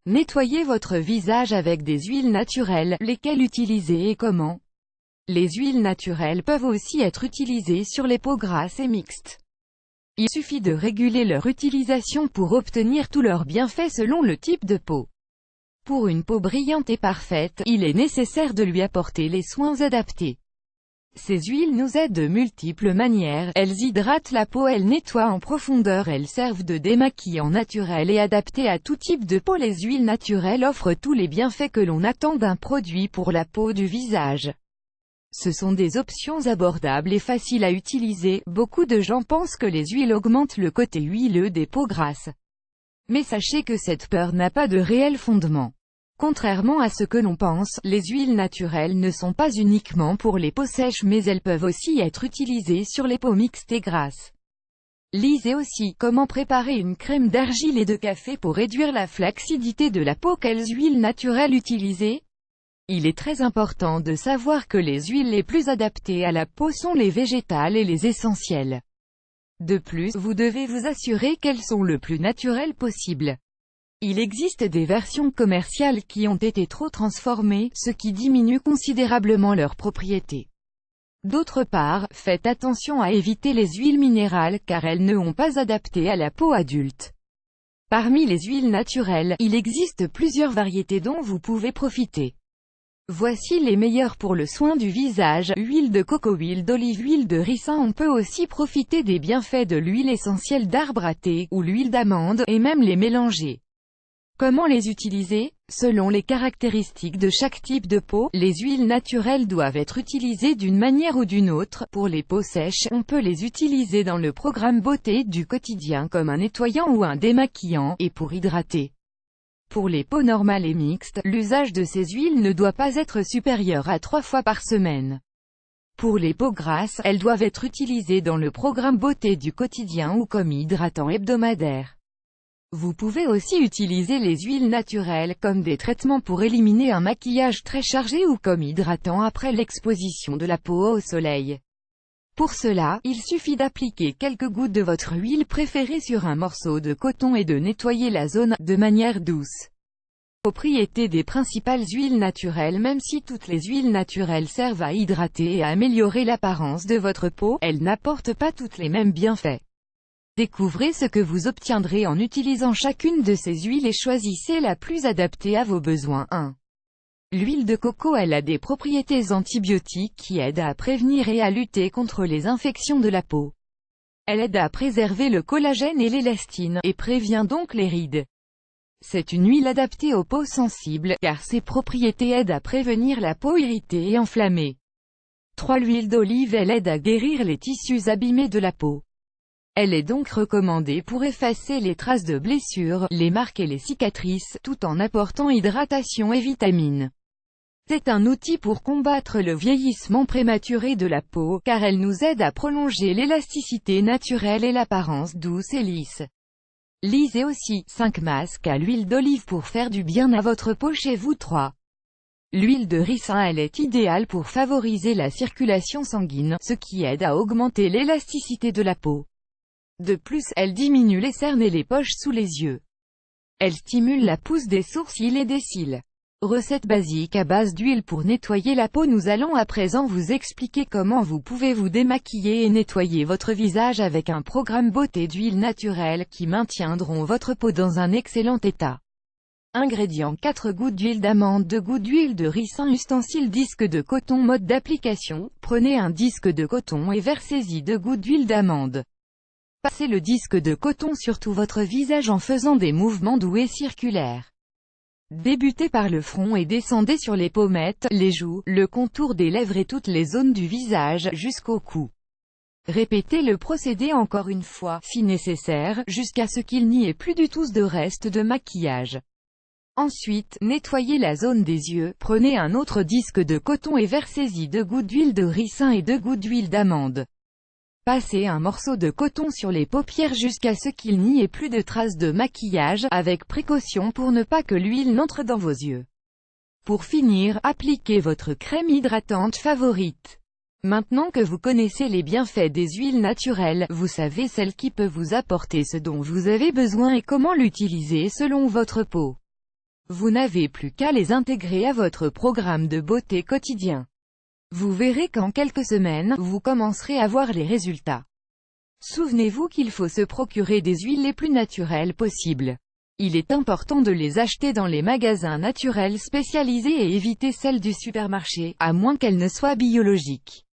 Nettoyez votre visage avec des huiles naturelles, lesquelles utiliser et comment. Les huiles naturelles peuvent aussi être utilisées sur les peaux grasses et mixtes. Il suffit de réguler leur utilisation pour obtenir tous leurs bienfaits selon le type de peau. Pour une peau brillante et parfaite, il est nécessaire de lui apporter les soins adaptés. Ces huiles nous aident de multiples manières, elles hydratent la peau, elles nettoient en profondeur, elles servent de démaquillant naturel et adapté à tout type de peau. Les huiles naturelles offrent tous les bienfaits que l'on attend d'un produit pour la peau du visage. Ce sont des options abordables et faciles à utiliser. Beaucoup de gens pensent que les huiles augmentent le côté huileux des peaux grasses. Mais sachez que cette peur n'a pas de réel fondement. Contrairement à ce que l'on pense, les huiles naturelles ne sont pas uniquement pour les peaux sèches mais elles peuvent aussi être utilisées sur les peaux mixtes et grasses. Lisez aussi comment préparer une crème d'argile et de café pour réduire la flacidité de la peau. Quelles huiles naturelles utiliser? Il est très important de savoir que les huiles les plus adaptées à la peau sont les végétales et les essentielles. De plus, vous devez vous assurer qu'elles sont le plus naturelles possible. Il existe des versions commerciales qui ont été trop transformées, ce qui diminue considérablement leurs propriétés. D'autre part, faites attention à éviter les huiles minérales car elles ne sont pas adaptées à la peau adulte. Parmi les huiles naturelles, il existe plusieurs variétés dont vous pouvez profiter. Voici les meilleures pour le soin du visage: huile de coco, huile d'olive, huile de ricin. On peut aussi profiter des bienfaits de l'huile essentielle d'arbre à thé, ou l'huile d'amande, et même les mélanger. Comment les utiliser? Selon les caractéristiques de chaque type de peau, les huiles naturelles doivent être utilisées d'une manière ou d'une autre. Pour les peaux sèches, on peut les utiliser dans le programme beauté du quotidien comme un nettoyant ou un démaquillant, et pour hydrater. Pour les peaux normales et mixtes, l'usage de ces huiles ne doit pas être supérieur à 3 fois par semaine. Pour les peaux grasses, elles doivent être utilisées dans le programme beauté du quotidien ou comme hydratant hebdomadaire. Vous pouvez aussi utiliser les huiles naturelles comme des traitements pour éliminer un maquillage très chargé ou comme hydratant après l'exposition de la peau au soleil. Pour cela, il suffit d'appliquer quelques gouttes de votre huile préférée sur un morceau de coton et de nettoyer la zone, de manière douce. Propriétés des principales huiles naturelles. Même si toutes les huiles naturelles servent à hydrater et à améliorer l'apparence de votre peau, elles n'apportent pas toutes les mêmes bienfaits. Découvrez ce que vous obtiendrez en utilisant chacune de ces huiles et choisissez la plus adaptée à vos besoins. 1. L'huile de coco. Elle a des propriétés antibiotiques qui aident à prévenir et à lutter contre les infections de la peau. Elle aide à préserver le collagène et l'élastine, et prévient donc les rides. C'est une huile adaptée aux peaux sensibles, car ses propriétés aident à prévenir la peau irritée et enflammée. 3. L'huile d'olive. Elle aide à guérir les tissus abîmés de la peau. Elle est donc recommandée pour effacer les traces de blessures, les marques et les cicatrices, tout en apportant hydratation et vitamines. C'est un outil pour combattre le vieillissement prématuré de la peau, car elle nous aide à prolonger l'élasticité naturelle et l'apparence douce et lisse. Lisez aussi 5 masques à l'huile d'olive pour faire du bien à votre peau chez vous. 3. L'huile de ricin. Elle est idéale pour favoriser la circulation sanguine, ce qui aide à augmenter l'élasticité de la peau. De plus, elle diminue les cernes et les poches sous les yeux. Elle stimule la pousse des sourcils et des cils. Recette basique à base d'huile pour nettoyer la peau. Nous allons à présent vous expliquer comment vous pouvez vous démaquiller et nettoyer votre visage avec un programme beauté d'huile naturelle qui maintiendront votre peau dans un excellent état. Ingrédients: 4 gouttes d'huile d'amande, 2 gouttes d'huile de ricin. Ustensile: disque de coton. Mode d'application: prenez un disque de coton et versez-y 2 gouttes d'huile d'amande. Passez le disque de coton sur tout votre visage en faisant des mouvements doux et circulaires. Débutez par le front et descendez sur les pommettes, les joues, le contour des lèvres et toutes les zones du visage, jusqu'au cou. Répétez le procédé encore une fois, si nécessaire, jusqu'à ce qu'il n'y ait plus du tout de reste de maquillage. Ensuite, nettoyez la zone des yeux, prenez un autre disque de coton et versez-y 2 gouttes d'huile de ricin et 2 gouttes d'huile d'amande. Passez un morceau de coton sur les paupières jusqu'à ce qu'il n'y ait plus de traces de maquillage, avec précaution pour ne pas que l'huile n'entre dans vos yeux. Pour finir, appliquez votre crème hydratante favorite. Maintenant que vous connaissez les bienfaits des huiles naturelles, vous savez celle qui peut vous apporter ce dont vous avez besoin et comment l'utiliser selon votre peau. Vous n'avez plus qu'à les intégrer à votre programme de beauté quotidien. Vous verrez qu'en quelques semaines, vous commencerez à voir les résultats. Souvenez-vous qu'il faut se procurer des huiles les plus naturelles possibles. Il est important de les acheter dans les magasins naturels spécialisés et éviter celles du supermarché, à moins qu'elles ne soient biologiques.